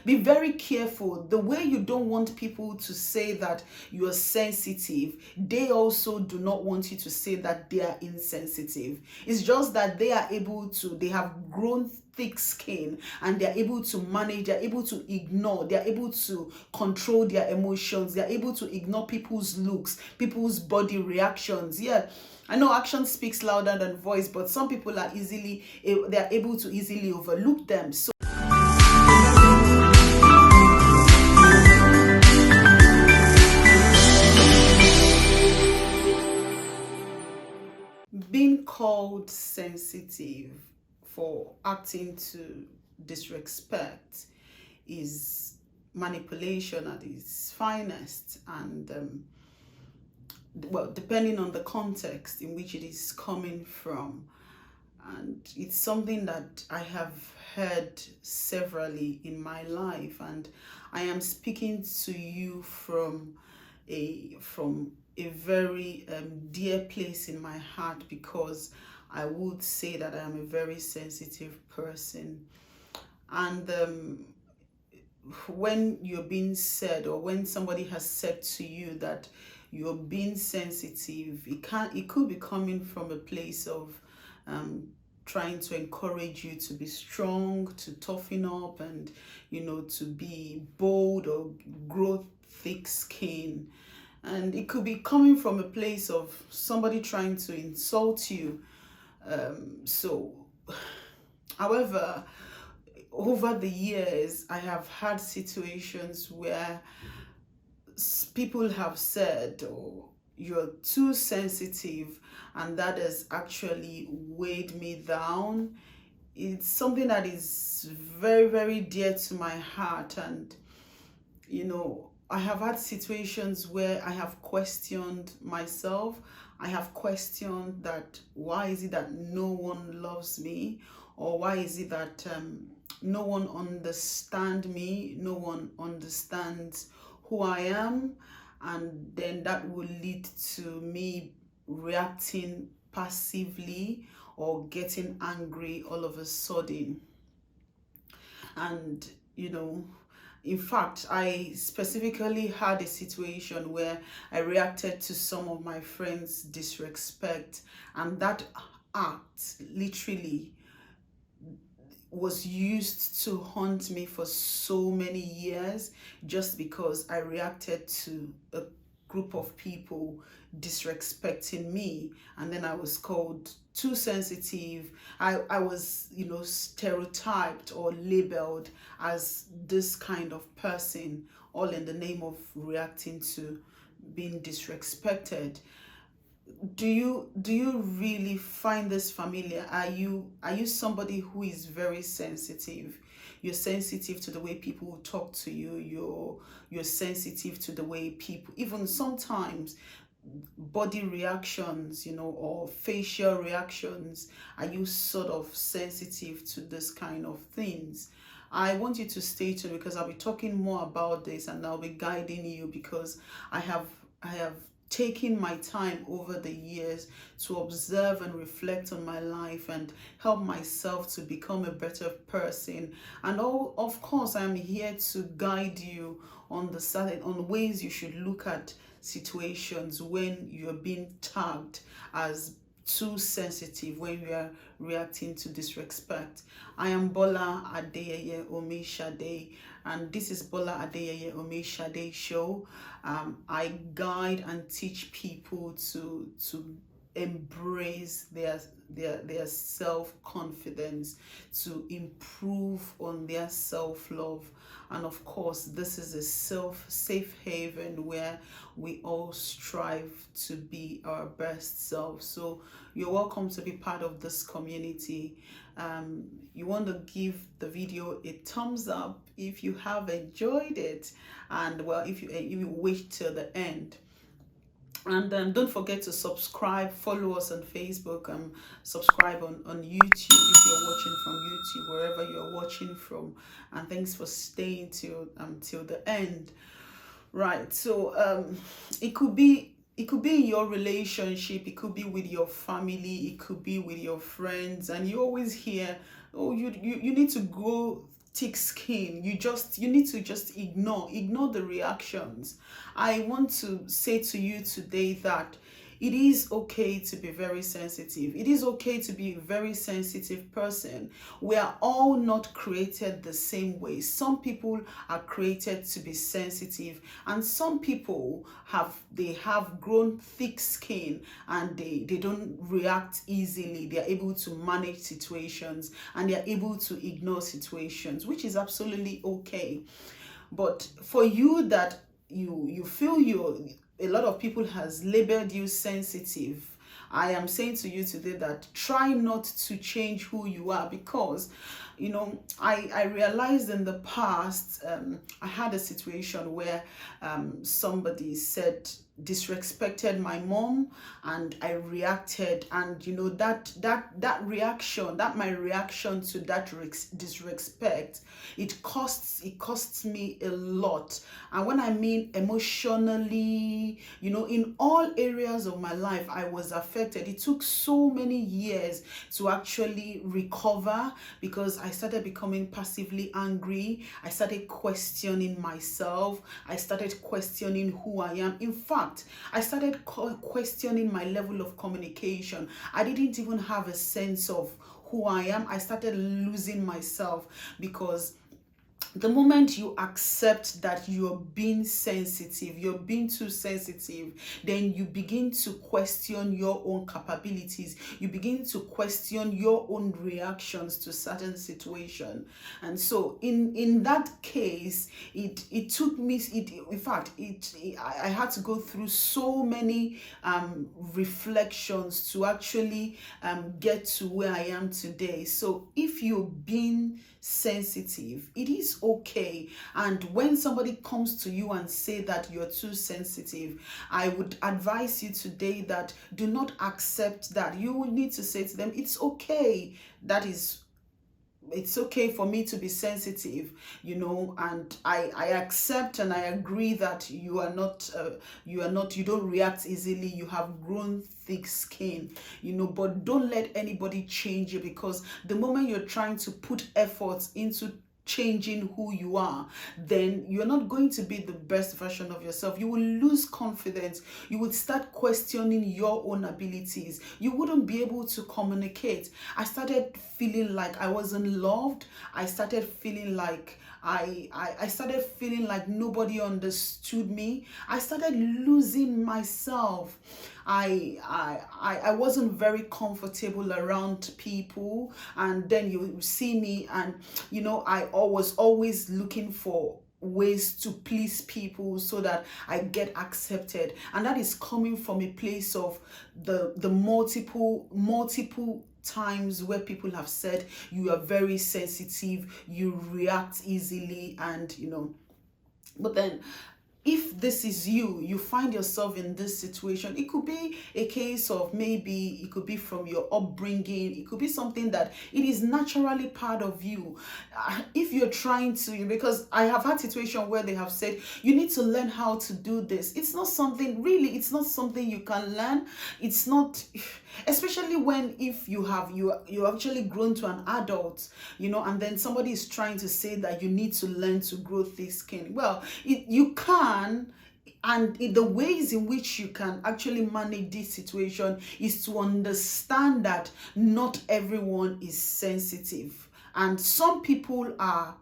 Be very careful. The way you don't want people to say that you are sensitive, they also do not want you to say that they are insensitive. It's just that they they have grown thick skin, and they're able to manage, they're able to ignore, they're able to control their emotions, they're able to ignore people's looks, people's body reactions. Yeah, I know action speaks louder than voice, but some people are they're able to easily overlook them. So being called sensitive for acting to disrespect is manipulation at its finest, and well, depending on the context in which it is coming from. And it's something that I have heard severally in my life, and I am speaking to you from a very dear place in my heart, because I would say that I am a very sensitive person. And when you're being said, or when somebody has said to you that you're being sensitive, it could be coming from a place of trying to encourage you to be strong, to toughen up, and to be bold or grow thick skin. And it could be coming from a place of somebody trying to insult you. However, over the years, I have had situations where people have said, "Oh, you're too sensitive," and that has actually weighed me down. It's something that is very, very dear to my heart. And I have had situations where I have questioned myself. I have questioned that why is it that no one loves me, or why is it that no one understands me, no one understands who I am. And then that will lead to me reacting passively or getting angry all of a sudden. And in fact, I specifically had a situation where I reacted to some of my friends' disrespect, and that act literally was used to haunt me for so many years, just because I reacted to a group of people disrespecting me, and then I was called too sensitive. I was stereotyped or labeled as this kind of person, all in the name of reacting to being disrespected. Do you really find this familiar? Are you somebody who is very sensitive? You're sensitive to the way people talk to you. You're sensitive to the way people, even sometimes body reactions, or facial reactions. Are you sort of sensitive to this kind of things? I want you to stay tuned, because I'll be talking more about this, and I'll be guiding you, because I have taken my time over the years to observe and reflect on my life and help myself to become a better person. And of course, I'm here to guide you on ways you should look at situations when you're being tagged as too sensitive, when you are reacting to disrespect. I am Bola Adeyeye Omishade, and this is Bola Adeyeye Omishade Show. I guide and teach people to embrace their self-confidence, to improve on their self-love. And of course, this is a safe haven where we all strive to be our best self. So you're welcome to be part of this community. You want to give the video a thumbs up if you have enjoyed it, and well, if you wait till the end. And don't forget to subscribe, follow us on Facebook, subscribe on YouTube if you're watching from YouTube, wherever you're watching from. And thanks for staying till the end. Right, so it could be in your relationship, it could be with your family, it could be with your friends, and you always hear, oh, you need to go thick skin. You need to just ignore the reactions. I want to say to you today that it is okay to be very sensitive. It is okay to be a very sensitive person. We are all not created the same way. Some people are created to be sensitive, and some people have grown thick skin, and they don't react easily. They are able to manage situations, and they are able to ignore situations, which is absolutely okay. But for you that you feel a lot of people has labeled you sensitive, I am saying to you today that try not to change who you are, because I realized in the past, I had a situation where somebody disrespected my mom, and I reacted, and that reaction, that my reaction to that disrespect, it costs me a lot. And when I mean emotionally, in all areas of my life, I was affected. It took so many years to actually recover, because I started becoming passively angry. I started questioning myself. I started questioning who I am. In fact, I started questioning my level of communication. I didn't even have a sense of who I am. I started losing myself, because the moment you accept that you're being sensitive, you're being too sensitive, then you begin to question your own capabilities. You begin to question your own reactions to certain situation. And so in that case, it took me, I had to go through so many reflections to actually get to where I am today. So if you're being sensitive, it is okay. And when somebody comes to you and say that you're too sensitive, I would advise you today that do not accept that. You will need to say to them, it's okay. It's okay for me to be sensitive, and I accept and I agree that you don't react easily. You have grown thick skin, but don't let anybody change you, because the moment you're trying to put efforts into changing who you are, then you're not going to be the best version of yourself. You will lose confidence. You would start questioning your own abilities. You wouldn't be able to communicate. I started feeling like I wasn't loved. I started feeling like I started feeling like nobody understood me. I started losing myself. I wasn't very comfortable around people, and then you see me, and I was always looking for ways to please people so that I get accepted, and that is coming from a place of the multiple times where people have said you are very sensitive, you react easily, and but then if this is you find yourself in this situation, it could be a case of, maybe it could be from your upbringing, it could be something that it is naturally part of you. If you're trying to, because I have had situations where they have said you need to learn how to do this. It's not something you can learn. It's not, especially if you actually grown to an adult, and then somebody is trying to say that you need to learn to grow thick skin. Well, you can. And the ways in which you can actually manage this situation is to understand that not everyone is sensitive, and some people are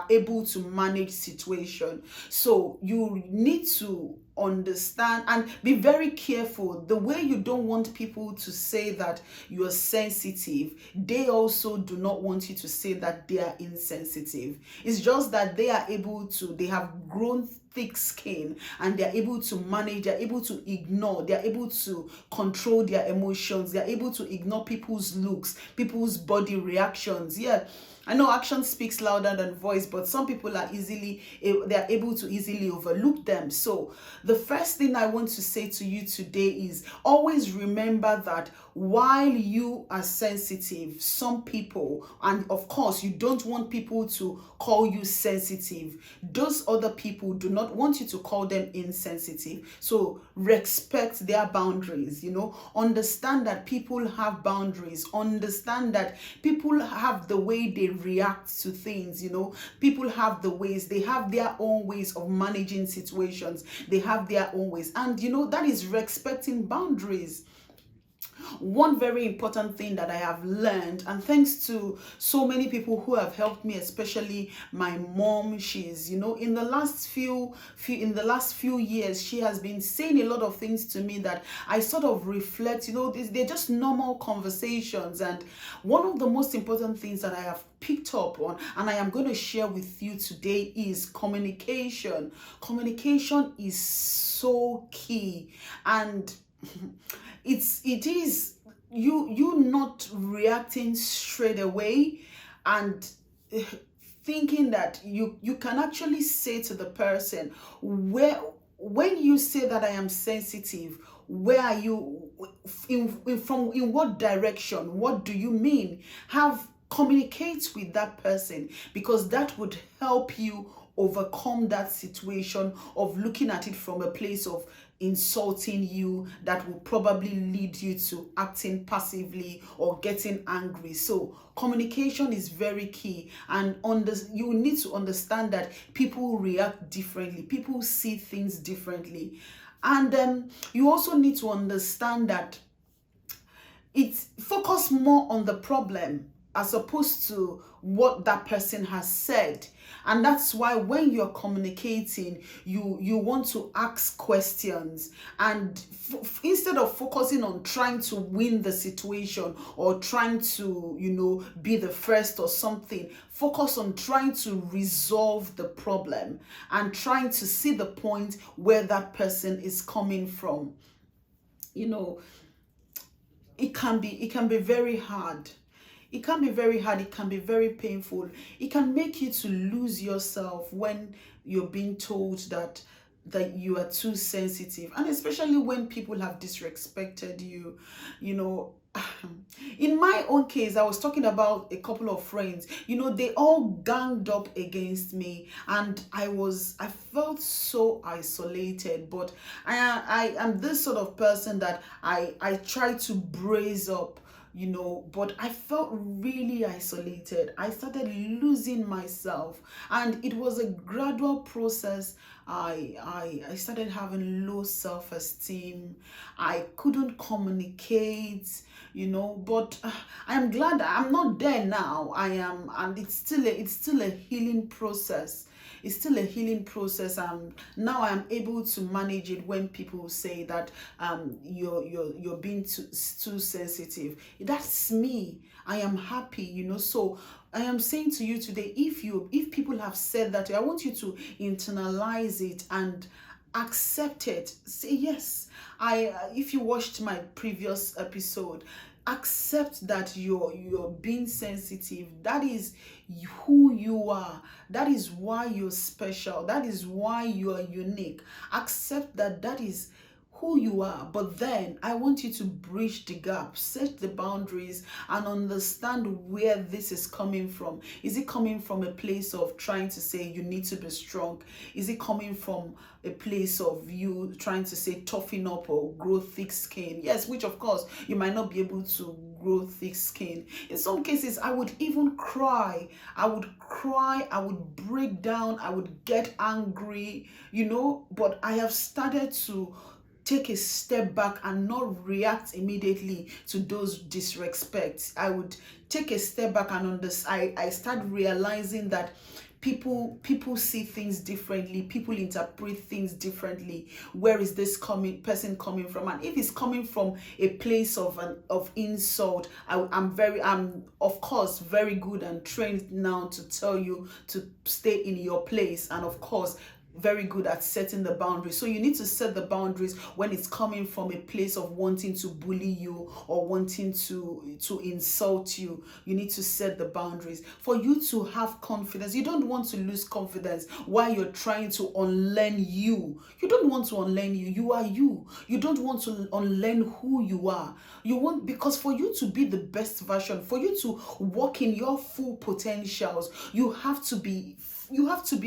able to manage situation. So you need to understand and be very careful. The way you don't want people to say that you are sensitive, they also do not want you to say that they are insensitive. It's just that they have grown thick skin, and they're able to manage, they're able to ignore, they're able to control their emotions, they're able to ignore people's looks, people's body reactions. Yeah, I know action speaks louder than voice, but some people they're able to easily overlook them. So the first thing I want to say to you today is always remember that while you are sensitive, some people, and of course you don't want people to call you sensitive, those other people do not want you to call them insensitive. So respect their boundaries, understand that people have boundaries, understand that people have the way they react to things. People have they have their own ways of managing situations, they have their own ways, and that is respecting boundaries. One very important thing that I have learned, and thanks to so many people who have helped me, especially my mom, she's in the last few years, she has been saying a lot of things to me that I sort of reflect. They're just normal conversations, and one of the most important things that I have picked up on and I am going to share with you today is communication. Communication is so key, and it is you not reacting straight away and thinking that you can actually say to the person, when you say that I am sensitive, where are you, in what direction, what do you mean? Communicate with that person, because that would help you overcome that situation of looking at it from a place of insulting you that will probably lead you to acting passively or getting angry. So communication is very key, and you need to understand that people react differently, people see things differently, and you also need to understand that it's focus more on the problem as opposed to what that person has said. And that's why when you're communicating, you want to ask questions, and instead of focusing on trying to win the situation or trying to be the first or something, focus on trying to resolve the problem and trying to see the point where that person is coming from. It can be very hard. It can be very hard. It can be very painful. It can make you to lose yourself when you're being told that you are too sensitive, and especially when people have disrespected you. In my own case, I was talking about a couple of friends. They all ganged up against me, and I felt so isolated. But I am this sort of person that I try to brace up, but I felt really isolated. I started losing myself, and it was a gradual process. I started having low self-esteem. I couldn't communicate, but I'm glad I'm not there now. I am, and it's still a healing process. It's still a healing process, and now I'm able to manage it when people say that you're being too sensitive. That's me. I am happy, So I am saying to you today, if people have said that, I want you to internalize it and accept it. Say yes. If you watched my previous episode, accept that you're being sensitive. That is who you are. That is why you're special. That is why you are unique. Accept that is who you are. But then I want you to bridge the gap, set the boundaries, and understand where this is coming from. Is it coming from a place of trying to say you need to be strong? Is it coming from a place of you trying to say toughen up or grow thick skin? Yes, which of course you might not be able to grow thick skin. In some cases, I would even cry. I would break down, I would get angry, but I have started to take a step back and not react immediately to those disrespects. I would take a step back and I start realizing that people see things differently, people interpret things differently. Where is this person coming from? And if it's coming from a place of insult, I'm of course very good and trained now to tell you to stay in your place, and of course very good at setting the boundaries. So you need to set the boundaries when it's coming from a place of wanting to bully you or wanting to insult you. You need to set the boundaries for you to have confidence. You don't want to lose confidence while you're trying to unlearn you. You don't want to unlearn you. You are you. You don't want to unlearn who you are. You want, because for you to be the best version, for you to walk in your full potentials, you have to be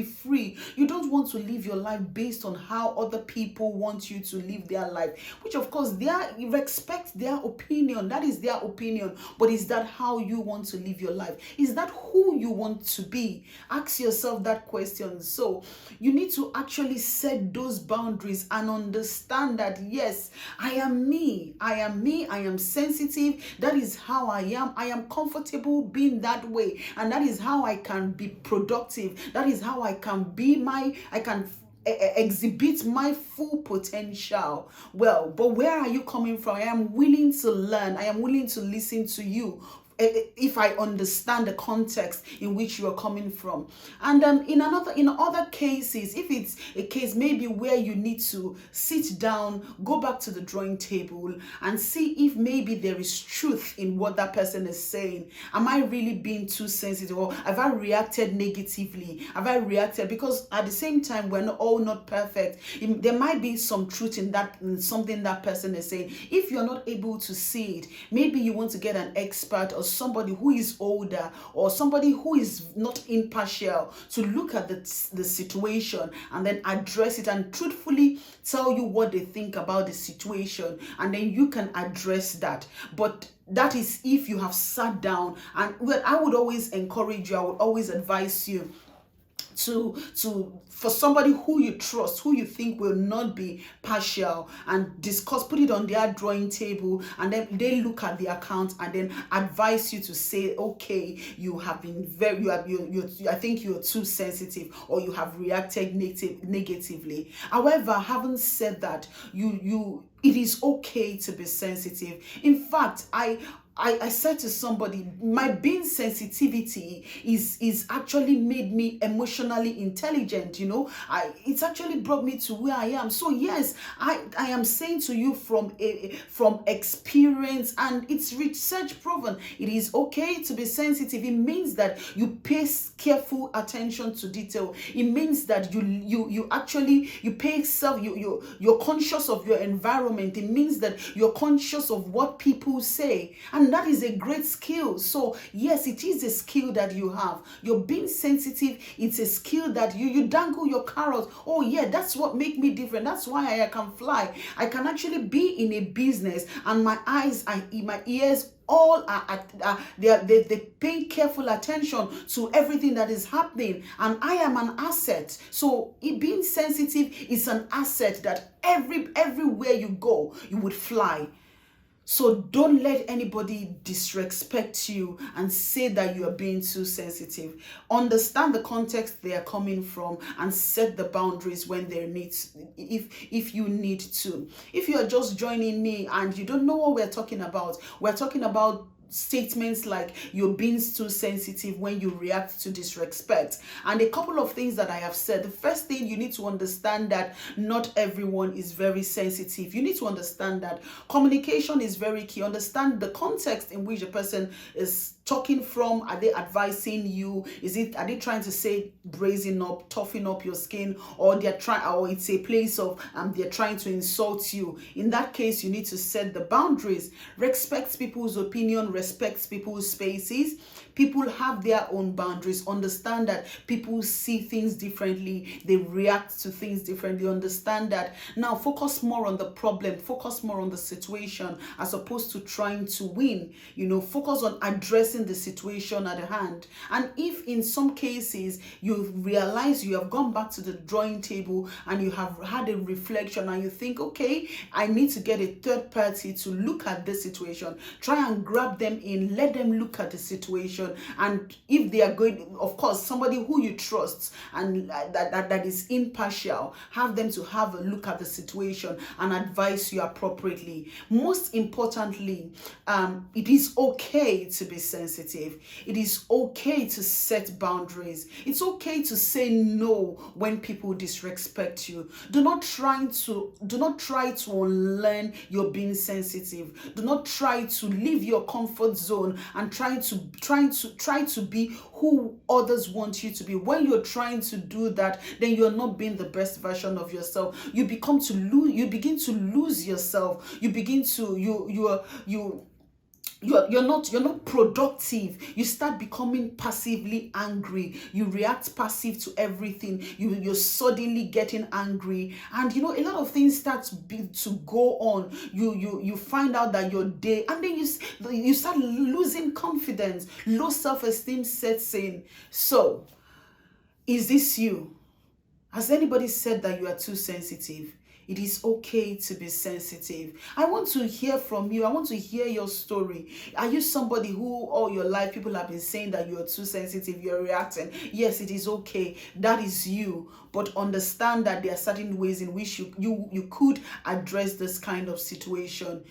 free. You don't want to live your life based on how other people want you to live their life, which of course you respect their opinion. That is their opinion. But is that how you want to live your life? Is that who you want to be? Ask yourself that question. So you need to actually set those boundaries and understand that, yes, I am me. I am me. I am sensitive. That is how I am. I am comfortable being that way. And that is how I can be productive. That is how I can exhibit my full potential. Well, but where are you coming from? I am willing to learn. I am willing to listen to you if I understand the context in which you are coming from. And in other cases, if it's a case maybe where you need to sit down, go back to the drawing table and see if maybe there is truth in what that person is saying. Am I really being too sensitive, or have I reacted negatively? Have I reacted? Because at the same time, we're all not perfect. There might be some truth in something that person is saying. If you're not able to see it, maybe you want to get an expert or somebody who is older or somebody who is not impartial to look at the situation and then address it and truthfully tell you what they think about the situation, and then you can address that. But that is if you have sat down. And well, I would always encourage you, I would always advise you for somebody who you trust, who you think will not be partial, and discuss, put it on their drawing table, and then they look at the account and then advise you to say, okay, you have been I think you're too sensitive, or you have reacted negatively. However, having said that, it is okay to be sensitive. In fact, I said to somebody, my being sensitivity is actually made me emotionally intelligent. It's actually brought me to where I am. So yes, I am saying to you from experience, and it's research proven, it is okay to be sensitive. It means that you pay careful attention to detail. It means that you pay you're conscious of your environment. It means that you're conscious of what people say, and that is a great skill. So yes, it is a skill that you have. You're being sensitive. It's a skill that you dangle your carrot. Oh yeah, that's what makes me different. That's why I can fly. I can actually be in a business, and my eyes and my ears all they pay careful attention to everything that is happening, and I am an asset. So being sensitive is an asset that everywhere you go, you would fly. So don't let anybody disrespect you and say that you are being too sensitive. Understand the context they are coming from and set the boundaries when they need, if you need to. If you are just joining me and you don't know what we're talking about statements like you're being too sensitive when you react to disrespect. And a couple of things that I have said. The first thing, you need to understand that not everyone is very sensitive. You need to understand that communication is very key. Understand the context in which the person is talking from. Are they advising you? Are they trying to say brazen up, toughen up your skin, or it's a place of they're trying to insult you? In that case, you need to set the boundaries. Respect people's opinion, respect people's spaces. People have their own boundaries. Understand that people see things differently. They react to things differently. Understand that. Now focus more on the problem. Focus more on the situation as opposed to trying to win. Focus on addressing the situation at hand. And if in some cases you realize you have gone back to the drawing table and you have had a reflection and you think, okay, I need to get a third party to look at this situation, try and grab them them in, let them look at the situation. And if they are going, of course, somebody who you trust and that is impartial, have them to have a look at the situation and advise you appropriately. Most importantly, it is okay to be sensitive. It is okay to set boundaries. It's okay to say no when people disrespect you. Do not try to unlearn your being sensitive. Do not try to leave your comfort zone and try to be who others want you to be. When you're trying to do that, then you're not being the best version of yourself. You begin to lose yourself. You're not productive. You start becoming passively angry. You react passive to everything. You're suddenly getting angry, and a lot of things start to go on. You find out that your day, and then you start losing confidence. Low self-esteem sets in. So, is this you? Has anybody said that you are too sensitive? It is okay to be sensitive. I want to hear from you. I want to hear your story. Are you somebody who all your life people have been saying that you're too sensitive, you're reacting? Yes, it is okay. That is you. But understand that there are certain ways in which you could address this kind of situation.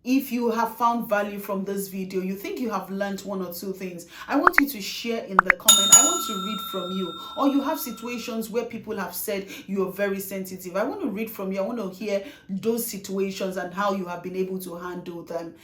If you have found value from this video, you think you have learned one or two things, I want you to share in the comment. I want to read from you. Or you have situations where people have said you are very sensitive. I want to read from you. I want to hear those situations and how you have been able to handle them.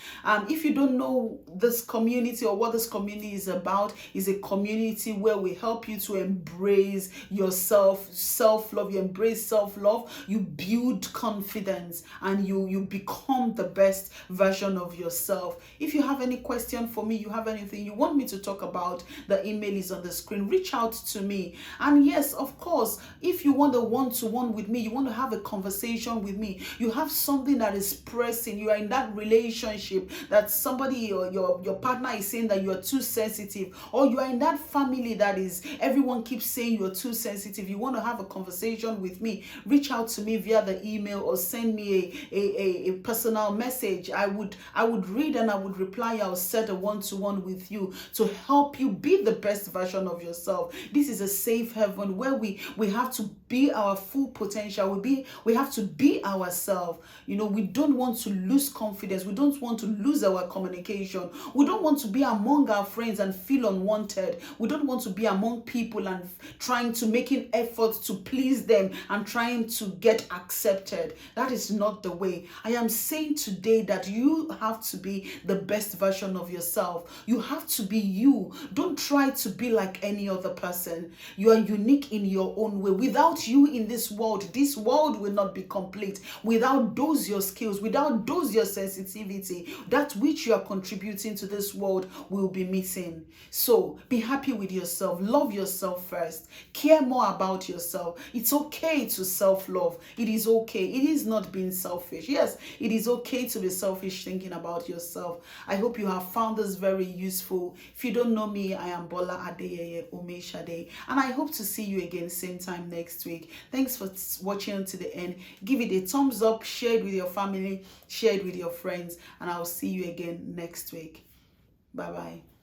If you don't know this community or what this community is about, is a community where we help you to embrace yourself, self-love. You embrace self-love, you build confidence, and you become the best version of yourself. If you have any question for me, you have anything you want me to talk about, the email is on the screen. Reach out to me. And yes, of course, if you want a one-to-one with me, you want to have a conversation with me, you have something that is pressing, you are in that relationship that somebody or your partner is saying that you are too sensitive, or you are in that family that is everyone keeps saying you're too sensitive, you want to have a conversation with me, reach out to me via the email or send me a personal message. I would read and I would reply. I'll set a one-to-one with you to help you be the best version of yourself. This is a safe haven where we have to be our full potential. We have to be ourselves. We don't want to lose confidence. We don't want to lose our communication. We don't want to be among our friends and feel unwanted. We don't want to be among people and trying to making efforts to please them and trying to get accepted. That is not the way. I am saying today that you have to be the best version of yourself. You have to be you. Don't try to be like any other person. You are unique in your own way. Without you in this world will not be complete. Without those your skills, without those your sensitivity, that which you are contributing to this world will be missing. So be happy with yourself. Love yourself first. Care more about yourself. It's okay to self-love. It is okay. It is not being selfish. Yes, it is okay to be selfish thinking about yourself. I hope you have found this very useful. If you don't know me, I am Bola Adeyeye Omeshade, and I hope to see you again same time next week. Thanks for watching to the end. Give it a thumbs up, share it with your family, share it with your friends, and I'll see you again next week. Bye bye.